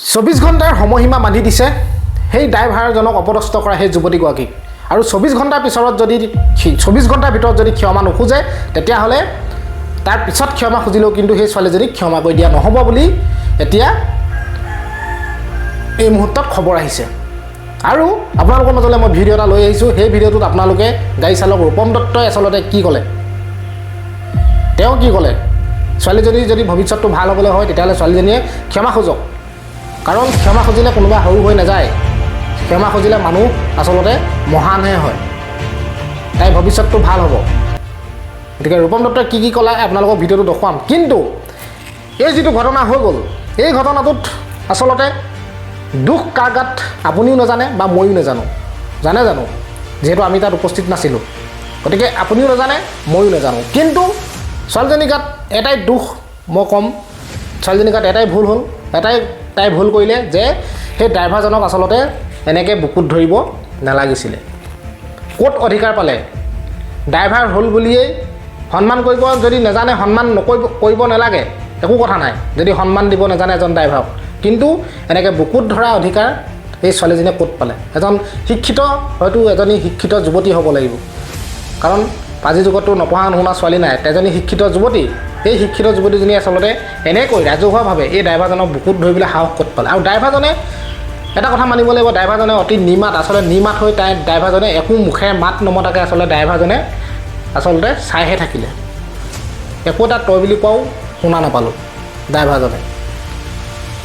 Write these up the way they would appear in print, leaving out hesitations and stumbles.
24 ঘণ্টাৰ সময়সীমা বান্ধি দিছে সেই ড্ৰাইভাৰজনক অপদস্থ কৰা সেই যুৱতীগৰাকীক আৰু 24 ঘণ্টাৰ পিছত যদি 24 ঘণ্টাৰ ভিতৰত যদি ক্ষমা নোখোজে তেতিয়াহ'লে তাৰ পিছত ক্ষমা খুজিলেও কিন্তু সেই ছোৱালীজনীক ক্ষমা কৰি দিয়া নহ'ব বুলি এতিয়া এই মুহূৰ্তত খবৰ আহিছে। আৰু আপোনালোকৰ মাজলৈ মই ভিডিঅ' এটা লৈ আহিছোঁ। সেই ভিডিঅ'টোত আপোনালোকে গাড়ী চালক ৰূপম দত্তই আচলতে কি ক'লে, তেওঁ কি ক'লে, ছোৱালীজনীৰ যদি ভৱিষ্যতটো ভাল হ'বলৈ হয় তেতিয়াহ'লে ছোৱালীজনীয়ে ক্ষমা খোজক। কাৰণ ক্ষমা খুজিলে কোনোবা সৰু হৈ নাযায়, ক্ষমা খুজিলে মানুহ আচলতে মহানহে হয়, তাই ভৱিষ্যতটো ভাল হ'ব। গতিকে ৰূপম দত্তই কি ক'লে আপোনালোকক ভিডিঅ'টো দেখুৱাম। কিন্তু এই যিটো ঘটনা হৈ গ'ল, এই ঘটনাটোত আচলতে দুখ কাৰ গাত আপুনিও নাজানে বা ময়ো নাজানো, জানে জানো, যিহেতু আমি তাত উপস্থিত নাছিলোঁ। গতিকে আপুনিও নাজানে ময়ো নাজানো। কিন্তু ছোৱালীজনীৰ গাত এটাই দুখ মই ক'ম, ছোৱালীজনীৰ গাত এটাই ভুল হ'ল, তাই ভুল কৰিলে যে সেই ড্ৰাইভাৰজনক আচলতে এনেকৈ বুকুত ধৰিব নালাগিছিলে। ক'ত অধিকাৰ পালে, ড্ৰাইভাৰ হ'ল বুলিয়েই সন্মান কৰিব যদি নাজানে, সন্মান কৰিব নালাগে, একো কথা নাই যদি সন্মান দিব নাজানে এজন ড্ৰাইভাৰক। কিন্তু এনেকৈ বুকুত ধৰা অধিকাৰ এই ছোৱালীজনীয়ে ক'ত পালে? এজন শিক্ষিত, হয়তো এজনী শিক্ষিত যুৱতী হ'ব লাগিব, কাৰণ আজিৰ যুগততো নপঢ়া নুশুনা ছোৱালী নাই, এজনী শিক্ষিত যুৱতী। এই শিক্ষিত যুৱতীজনীয়ে আচলতে এনেকৈ ৰাজহুৱাভাৱে এই ড্ৰাইভাৰজনক বুকুত ধৰিবলৈ সাহস ক'ত পালে? আৰু ড্ৰাইভাৰজনে এটা কথা মানিব লাগিব, ড্ৰাইভাৰজনে অতি নিমাত, আচলতে নিমাত হৈ ড্ৰাইভাৰজনে একো মুখে মাত নমতাকৈ আচলতে ড্ৰাইভাৰজনে আচলতে চাইহে থাকিলে। একো এটা তই বুলি কোৱাও শুনা নাপালোঁ ড্ৰাইভাৰজনে।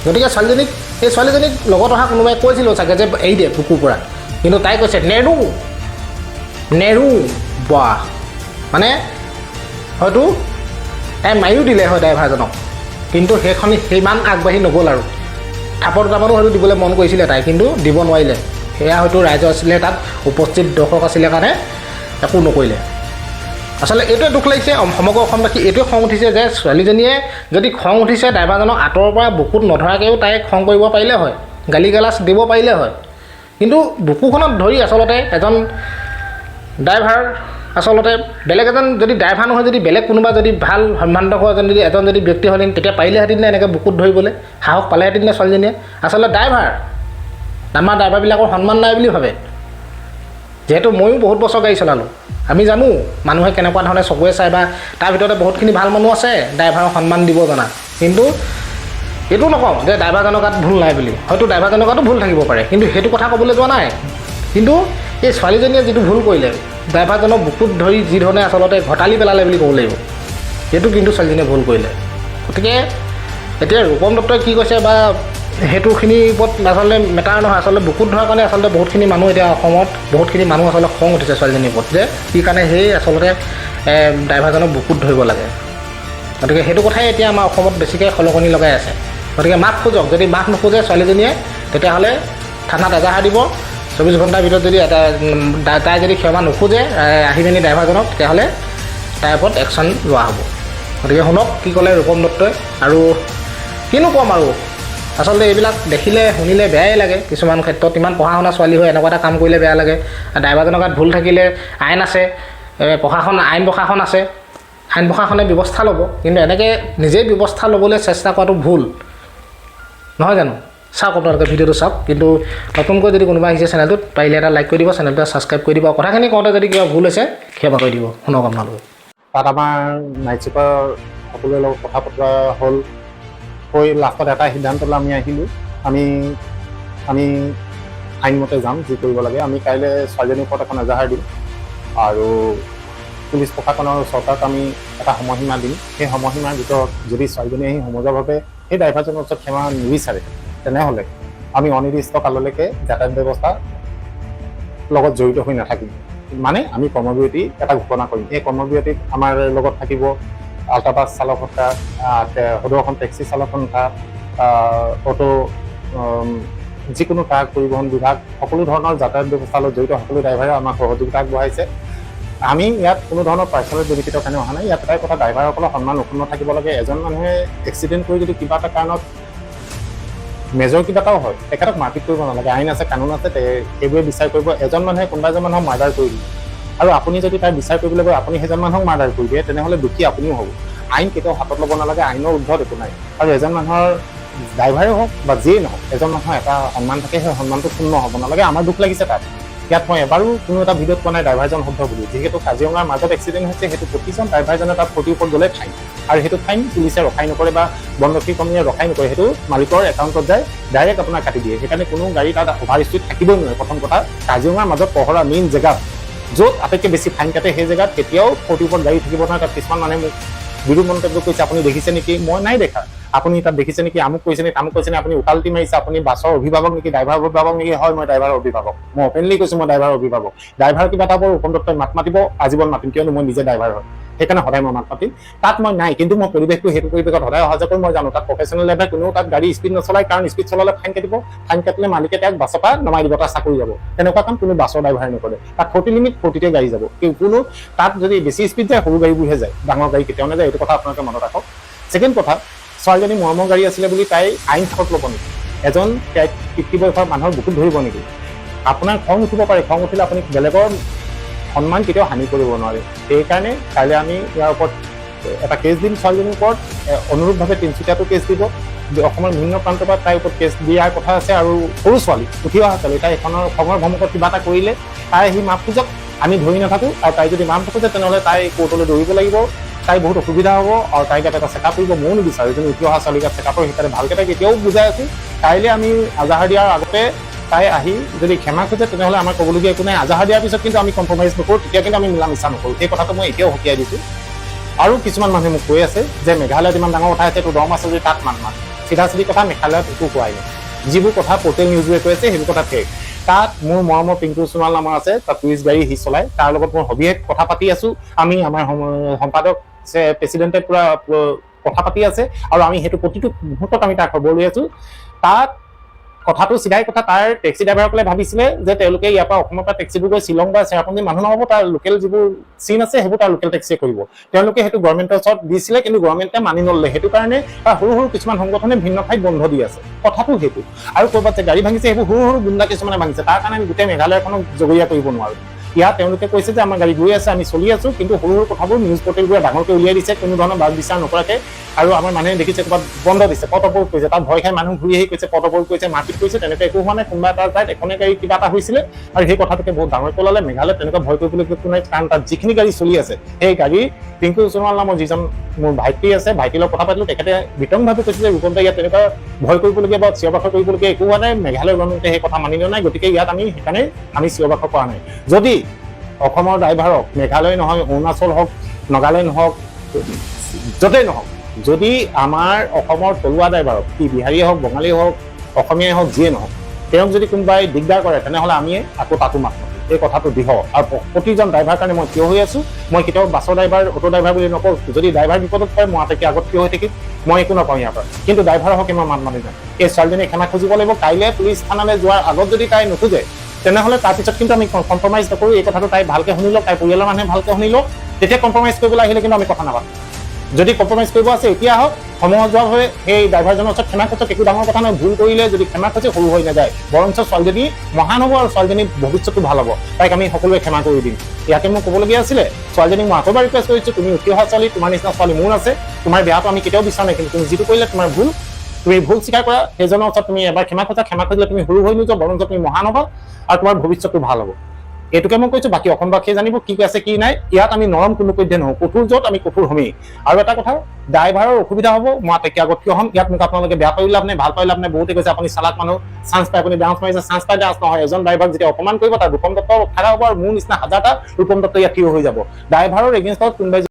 গতিকে এই ছোৱালীজনীক লগত অহা কোনোবাই কৈছিলোঁ চাগে যে এৰি দে বুকুৰ পৰা, কিন্তু তাই কৈছে নেৰু বাহ, মানে হয়তো তাই মাৰিও দিলে হয় ড্ৰাইভাৰজনক, কিন্তু সিমান আগবাঢ়ি নগ'ল আৰু থাপৰ দুটামানো হয়তো দিবলৈ মন কৰিছিলে তাই, কিন্তু দিব নোৱাৰিলে। সেয়া হয়তো ৰাইজ আছিলে, তাত উপস্থিত দৰ্শক আছিলে কাৰণে একো নকৰিলে। আচলতে এইটোৱে দুখ লাগিছে, সমগ্ৰ অসমবাসী এইটোৱে খং উঠিছে যে ছোৱালীজনীয়ে যদি খং উঠিছে ড্ৰাইভাৰজনক আঁতৰৰ পৰা বুকুত নধৰাকৈও তাইক খং কৰিব পাৰিলে হয়, গালি গালাজ দিব পাৰিলে হয়। কিন্তু বুকুখনত ধৰি আচলতে এজন ড্ৰাইভাৰ, আচলতে বেলেগ এজন যদি ড্ৰাইভাৰ নহয়, যদি বেলেগ কোনোবা যদি ভাল সম্ভ্ৰান্ত হোৱা এজন যদি ব্যক্তি হ'লেন তেতিয়া পাৰিলেহেঁতেন নে এনেকৈ বুকুত ধৰিবলৈ সাহস পালেহেঁতেন নে ছোৱালীজনীয়ে? আচলতে আমাৰ ড্ৰাইভাৰবিলাকৰ সন্মান নাই বুলি ভাবে। যিহেতু ময়ো বহুত বছৰ গাড়ী চলালোঁ, আমি জানো মানুহে কেনেকুৱা ধৰণে চকুৱে চায়, বা তাৰ ভিতৰতে বহুতখিনি ভাল মানুহ আছে ড্ৰাইভাৰক সন্মান দিব জনা। কিন্তু এইটো নকওঁ যে ড্ৰাইভাৰজনৰ গাত ভুল নাই বুলি, হয়তো ড্ৰাইভাৰজনৰ গাতো ভুল থাকিব পাৰে, কিন্তু সেইটো কথা ক'বলৈ যোৱা নাই। কিন্তু এই ছোৱালীজনীয়ে যিটো ভুল কৰিলে, ড্ৰাইভাৰজনক বুকুত ধৰি যি ধৰণে আচলতে ঘটালি পেলালে বুলি ক'ব লাগিব, সেইটো কিন্তু ছোৱালীজনীয়ে ভুল কৰিলে। গতিকে এতিয়া ৰূপম দত্তই কি কৈছে বা সেইটোখিনিৰ ওপৰত আচলতে মেটাৰ নহয়, আচলতে বুকুত ধৰাৰ কাৰণে আচলতে বহুতখিনি মানুহ এতিয়া অসমত বহুতখিনি মানুহ আচলতে খং উঠিছে ছোৱালীজনীৰ ওপৰত, যে কি কাৰণে সেই আচলতে ড্ৰাইভাৰজনক বুকুত ধৰিব লাগে। গতিকে সেইটো কথাই এতিয়া আমাৰ অসমত বেছিকৈ খলকনি লগাই আছে। গতিকে মাফ খোজক, যদি মাফ নোখোজে ছোৱালীজনীয়ে তেতিয়াহ'লে থানাত এজাহাৰ দিব। 24 ঘণ্টাৰ ভিতৰত যদি তাই যদি ক্ষমা নোখোজে আহি পিনি ড্ৰাইভাৰজনক, তেতিয়াহ'লে তাইৰ ওপৰত একশ্যন লোৱা হ'ব। গতিকে শুনক কি ক'লে ৰূপম দত্তই। আৰু কিনো ক'ম আৰু, আচলতে এইবিলাক দেখিলে শুনিলে বেয়াই লাগে। কিছুমান ক্ষেত্ৰত ইমান পঢ়া শুনা ছোৱালী হৈ এনেকুৱা এটা কাম কৰিলে বেয়া লাগে। ড্ৰাইভাৰজনৰ গাত ভুল থাকিলে আইন আছে, আইন প্ৰশাসন আছে, আইন প্ৰশাসনে ব্যৱস্থা ল'ব। কিন্তু এনেকৈ নিজেই ব্যৱস্থা ল'বলৈ চেষ্টা কৰাটো ভুল নহয় জানো? চাওক আপোনালোকে ভিডিঅ'টো চাওক। কিন্তু নতুনকৈ যদি কোনোবা আহিছে চেনেলটোত, পাৰিলে এটা লাইক কৰি দিব, চেনেলটো ছাবস্ক্ৰাইব কৰি দিব। কথাখিনি কওঁতে যদি কিবা ভুল হৈছে ক্ষমা কৰি দিব। শুনক আপোনালোকে। তাত আমাৰ নাইট চুপাৰ সকলোৰে লগত কথা পতা হ'ল, হৈ লাষ্টত এটা সিদ্ধান্ত লৈ আমি আহিলোঁ। আমি আইনমতে যাম, যি কৰিব লাগে। আমি কাইলৈ ছোৱালীজনীৰ ওপৰত এখন এজাহাৰ দিম আৰু পুলিচ প্ৰশাসনৰ চৰকাৰক আমি এটা সময়সীমা দিম। সেই সময়সীমাৰ ভিতৰত যদি ছোৱালীজনীয়ে আহি সমজুৱাভাৱে সেই ড্ৰাইভাৰজনৰ ওচৰত ক্ষমা নিবিচাৰে, তেনেহ'লে আমি অনিৰ্দিষ্ট কাললৈকে যাতায়াত ব্যৱস্থা লগত জড়িত হৈ নাথাকিম। মানে আমি কৰ্মবিৰতি এটা ঘোষণা কৰিম। এই কৰ্মবিৰতিত আমাৰ লগত থাকিব আল্ট্ৰাবাছ চালক সন্থা, সদৌ টেক্সি চালক সন্থা, অটো, যিকোনো ট্ৰাক পৰিবহণ বিভাগ, সকলো ধৰণৰ যাতায়াত ব্যৱস্থাৰ লগত জড়িত সকলো ড্ৰাইভাৰে আমাক সহযোগিতা আগবঢ়াইছে। আমি ইয়াত কোনো ধৰণৰ পাৰ্চনেল বেনিফিটৰ কাৰণে অহা নাই। ইয়াত এটাই কথা, ড্ৰাইভাৰসকলৰ সন্মান অক্ষুণ্ণ থাকিব লাগে। এজন মানুহে এক্সিডেণ্ট কৰি যদি কিবা এটা কাৰণত মেজৰ কিবা এটাও হয়, তেখেতক মাৰপিট কৰিব নালাগে। আইন আছে, কানুন আছে, সেইবোৰে বিচাৰ কৰিব। এজন মানুহে কোনোবা এজন মানুহক মাৰ্ডাৰ কৰি দিয়ে আৰু আপুনি যদি তাৰ বিচাৰ কৰিবলৈ গৈ আপুনি সেইজন মানুহক মাৰ্ডাৰ কৰি দিয়ে, তেনেহ'লে দুখী আপুনিও হ'ব। আইন কেতিয়াও হাতত ল'ব নালাগে, আইনৰ উৰ্ধত একো নাই। আৰু এজন মানুহৰ ড্ৰাইভাৰে হওক বা যিয়েই নহওক, এজন মানুহৰ এটা সন্মান থাকে, সেই সন্মানটো ক্ষুণ্ণ হ'ব নালাগে। আমাৰ দুখ লাগিছে তাত। ইয়াত মই এবাৰো কোনো এটা ভিডিঅ'ত পোৱা নাই ড্ৰাইভাৰজন শুদ্ধ বুলি। যিহেতু কাজিৰঙাৰ মাজত এক্সিডেণ্ট হৈছে, সেইটো প্ৰতিজন ড্ৰাইভাৰজনে তাত 40 ওপৰত গ'লে ফাইন, আৰু সেইটো ফাইন পুলিচে ৰখাই নকৰে বা বনৰক্ষী কৰ্মীয়ে ৰখাই নকৰে, সেইটো মালিকৰ একাউণ্টত যায়, ডাইৰেক্ট আপোনাৰ কাটি দিয়ে। সেইকাৰণে কোনো গাড়ী তাত অভাৰ স্পীড থাকিবই নোৱাৰে। প্ৰথম কথা, কাজিৰঙাৰ মাজত পহৰা মেইন জেগাত য'ত আটাইতকৈ বেছি ফাইন কাটে, সেই জেগাত কেতিয়াও 40 ওপৰত গাড়ী থাকিব নোৱাৰে। তাত কিছুমান মানুহে মোক বিৰোধ মন্তব্য কৰিছে, আপুনি দেখিছে নেকি? মই নাই দেখা। আপুনি তাত দেখিছে নেকি? আমুক কৈছে নেকি, তামুক কৈছে নেকি? আপুনি উকালতি মাৰিছে, আপুনি বাছৰ অভিভাৱক নেকি, ড্ৰাইভাৰৰ অভিভাৱক নেকি? হয়, মই ড্ৰাইভাৰৰ অভিভাৱক। মই অপেনলি কৈছোঁ, মই ড্ৰাইভাৰৰ অভিভাৱক। ড্ৰাইভাৰ কিবা এটা বৰ ৰূপম দত্তই মাত মাতিব, আজীৱন মাতিম, কিয়নো মই নিজে ড্ৰাইভাৰ হয়। সেইকাৰণে সদায় মই মাত মাতিম। তাত মই নাই, কিন্তু মই পৰিৱেশটো সেইটো পৰিৱেশত সদায় অহা যোৱা কৰি মই জানো। তাত প্ৰফেচনেল ড্ৰাইভাৰ কোনেও তাত গাড়ী স্পীড নচলায়, কাৰণ স্পীড চলালে ফাইন কাটিব। ফাইন কাটিলে মালিকে তাক বাছৰ পৰা নমাই দিব, তাৰ চাকৰি যাব। তেনেকুৱা কাম কোনো বাছৰ ড্ৰাইভাৰে নকৰে। তাত 40 লিমিট, 40তে গাড়ী যাব। কোনো তাত যদি বেছি স্পীড যায়, সৰু গাড়ীবোৰহে যায়, ডাঙৰ গাড়ী কেতিয়াও নাযায়। এইটো কথা আপোনালোকে মনত ৰাখক। ছেকেণ্ড কথা, ছোৱালীজনী মৰমৰ গাড়ী আছিলে বুলি তাই আইন হাতত ল'ব নেকি? এজন 50 বয়সৰ মানুহৰ বুকুত ধৰিব নেকি? আপোনাৰ খং উঠিব পাৰে, খং উঠিলে আপুনি বেলেগৰ সন্মান কেতিয়াও হানি কৰিব নোৱাৰে। সেইকাৰণে কাইলৈ আমি ইয়াৰ ওপৰত এটা কেছ দিম, ছোৱালীজনীৰ ওপৰত। অনুৰূপভাৱে তিনিচুকীয়াতো কেছ দিব। অসমৰ বিভিন্ন প্ৰান্তৰ পৰা তাইৰ ওপৰত কেছ দিয়াৰ কথা আছে। আৰু সৰু ছোৱালী, উঠি অহা ছোৱালী, তাই এখনৰ খঙৰ ভমকত কিবা এটা কৰিলে তাই আহি মাফ খোজক, আমি ধৰি নাথাকোঁ। আৰু তাই যদি মাফ খোজে, তেনেহ'লে তাই কোৰ্টলৈ দৌৰিব লাগিব। তাই বহুত অসুবিধা হ'ব, আৰু তাইক এটা চেকআপ কৰিব ময়ো নিবিচাৰোঁ। এজনী উঠি অহা ছোৱালীক চেকআপৰ সেইকাৰণে ভালকৈ তাইক এতিয়াও বুজাই আছোঁ। কাইলৈ আমি আজাহাৰ দিয়াৰ আগতে তাই আহি যদি ক্ষমা খোজে, তেনেহ'লে আমাৰ ক'বলগীয়া একো নাই। আজাহাৰ দিয়াৰ পিছত কিন্তু আমি কম্প্ৰমাইজ নকৰোঁ, তেতিয়া কিন্তু আমি মিলা মিছা নকৰোঁ। সেই কথাটো মই এতিয়াও সকীয়াই দিছোঁ। আৰু কিছুমান মানুহে মোক কৈ আছে যে মেঘালয়ত ইমান ডাঙৰ কথা আছে, তোৰ দম আছে যদি তাত মান। চিধা চিধি কথা, মেঘালয়ত একো কোৱাই নাই। যিবোৰ কথা পৰ্টেল নিউজবোৰে কৈ আছে, সেইবোৰ কথা ফেক। তাত মোৰ মৰমৰ পিংকু সোণোৱাল নামৰ আছে, তাত টুৰিষ্ট গাড়ী সি চলায়। তাৰ লগত মই সবিশেষ কথা পাতি আছোঁ। আমি আমাৰ সম্পাদক প্ৰেচিডেণ্টে পুৰা কথা পাতি আছে, আৰু আমি সেইটো প্ৰতিটো মুহূৰ্তত আমি তাৰ খবৰ লৈ আছোঁ। তাত কথাটো চিধাই কথা, তাৰ টেক্সি ড্ৰাইভাৰসকলে ভাবিছিলে যে তেওঁলোকে ইয়াৰ পৰা অসমৰ পৰা টেক্সিবোৰ গৈ শ্বিলং বা চেৰাপুঞ্জী মানুহ নহ'ব, তাৰ লোকেল যিবোৰ চিন আছে সেইবোৰ তাৰ লোকেল টেক্সিয়ে কৰিব। তেওঁলোকে সেইটো গভৰ্ণমেণ্টৰ ওচৰত দিছিলে, কিন্তু গভৰ্ণমেণ্টে মানি নললে। সেইটো কাৰণে তাৰ সৰু সৰু কিছুমান সংগঠনে ভিন্ন ঠাইত বন্ধ দি আছে। কথাটো সেইটো। আৰু ক'ৰবাত যে গাড়ী ভাঙিছে, সেইবোৰ সৰু সৰু গুণ্ডা কিছুমানে ভাঙিছে। তাৰ কাৰণে আমি গোটেই মেঘালয়খনক জগৰীয়া কৰিব নোৱাৰোঁ। ইয়াত তেওঁলোকে কৈছে যে আমাৰ গাড়ী গৈ আছে, আমি চলি আছোঁ, কিন্তু সৰু সৰু কথাবোৰ নিউজ পৰ্টেলবোৰে ডাঙৰকৈ উলিয়াই দিছে, কোনো ধৰণৰ বাদ বিচাৰ নকৰাকৈ। আৰু আমাৰ মানুহে দেখিছে ক'ৰবাত বন্ধ দিছে, পথ অৱৰোধ কৰিছে। তাত ভয় খাই মানুহ ঘূৰি আহি কৈছে পথ অৱৰোধ কৰিছে, মাৰপিট কৰিছে। তেনেকৈ একো হোৱা নাই। কোনোবা এটা ঠাইত এখনে গাড়ী কিবা এটা হৈছিলে, আৰু সেই কথাটোকে বহুত ডাঙৰকৈ ওলালে। মেঘালয়ত তেনেকুৱা ভয় কৰিবলৈ একো নাই, কাৰণ তাত যিখিনি গাড়ী চলি আছে, সেই গাড়ী পিংকু সোণোৱাল নামৰ যিজন মোৰ ভাইটি আছে, ভাইটিৰ লগত কথা পাতিলোঁ। তেখেতে বিতংভাৱে কৈছে যে ৰূপম দা, ইয়াত তেনেকুৱা ভয় কৰিবলগীয়া বা চিঞৰ বাখৰ কৰিবলগীয়া একো হোৱা নাই। মেঘালয় গভৰ্ণমেণ্টে সেই কথা মানি লোৱা নাই, গতিকে ইয়াত আমি সেইকাৰণে আমি চিঞৰ বাখৰ কৰা নাই। যদি অসমৰ ড্ৰাইভাৰক, মেঘালয় নহয়, অৰুণাচল হওক, নাগালেণ্ড হওক, য'তেই নহওক, যদি আমাৰ অসমৰ থলুৱা ড্ৰাইভাৰক, কি বিহাৰীয়ে হওক, বঙালীয়ে হওক, অসমীয়াই হওক, যিয়ে নহওক, তেওঁক যদি কোনোবাই দিগদাৰ কৰে, তেনেহ'লে আমি আকৌ তাতো মাত মাতিম। এই কথাটো দৃঢ়। আৰু প্ৰতিজন ড্ৰাইভাৰ কাৰণে মই থিয় হৈ আছোঁ। মই কেতিয়াও বাছৰ ড্ৰাইভাৰ, অটো ড্ৰাইভাৰ বুলি নকওঁ। যদি ড্ৰাইভাৰ বিপদত পৰে, মই আটাইতকৈ আগত থিয় হৈ থাকিম। মই একো নকওঁ ইয়াৰ পৰা, কিন্তু ড্ৰাইভাৰৰ হকে মই মাত মাতি যাম। এই ছোৱালীজনীয়ে ক্ষমা খুজিব লাগিব। কাইলৈ পুলিচ থানালৈ যোৱাৰ আগত যদি তাই নোখোজে, তেনেহ'লে তাৰপিছত কিন্তু আমি কম্প্ৰমাইজ নকৰোঁ। এই কথাটো তাই ভালকৈ শুনি লওক, তাইৰ পৰিয়ালৰ মানুহে ভালকৈ শুনি লওক। তেতিয়া কম্প্ৰমাইজ কৰিবলৈ আহিলে কিন্তু আমি কথা নাপাতোঁ। যদি কম্প্ৰমাইজ কৰিব আছে, এতিয়া হওক, সমজুৱাভাৱে সেই ড্ৰাইভাৰজনৰ ওচৰত ক্ষমা খোজক। একো ডাঙৰ কথা নহয়। ভুল কৰিলে যদি ক্ষমা খোজে, সৰু হৈ নাযায়। বৰঞ্চ ছোৱালীজনী মহান হ'ব, আৰু ছোৱালীজনীৰ ভৱিষ্যতটো ভাল হ'ব। তাইক আমি সকলোৱে ক্ষমা কৰি দিম। ইয়াকে মোৰ ক'বলগীয়া আছিলে। ছোৱালীজনীক মই আকৌ ৰিকুৱেষ্ট কৰিছোঁ, তুমি উঠি অহা ছোৱালী, তোমাৰ নিচিনা ছোৱালী মোৰ আছে। তোমাৰ বেয়াটো আমি কেতিয়াও বিচাৰা নাই, কিন্তু তুমি যিটো কৰিলে তোমাৰ ভুল, তুমি ভুল স্বীকাৰ কৰা। সেইজনৰ ওচৰত তুমি এবাৰ ক্ষমা খোজা। ক্ষমা খুজিলে তুমি সৰু হৈ নোযোৱা, বৰঞ্চ তুমি মহান হ'বা, আৰু তোমাৰ ভৱিষ্যতটো ভাল হ'ব। এইটোকে মই কৈছোঁ। বাকী অসমবাসীয়ে জানিব কি আছে কি নাই। ইয়াত আমি নৰম কোনো পধ্যে নহওঁ। কঠোৰ য'ত, আমি কঠোৰ হ'মেই। আৰু এটা কথা, ড্ৰাইভাৰৰ অসুবিধা হ'ব, মই আটাইতকৈ আগত কিয় হ'ম। ইয়াত মোক আপোনালোকে বেয়া পাই লাভ নাই, ভাল পাই লাভ নাই। বহুতে কৈছে আপুনি চালাক মানুহ, চান্স পাই আপুনি ডান্স মাৰিছে। চান্স পাই ডান্স নহয়। এজন ড্ৰাইভাৰক যেতিয়া অপমান কৰিব, তাৰ ৰূপম দত্ত খাৰা হ'ব, আৰু মোৰ নিচিনা হাজাৰটা ৰূপম দত্ত ইয়াত থিয় হৈ যাব। ড্ৰাইভাৰৰ এগেইনষ্টত কোনোবাই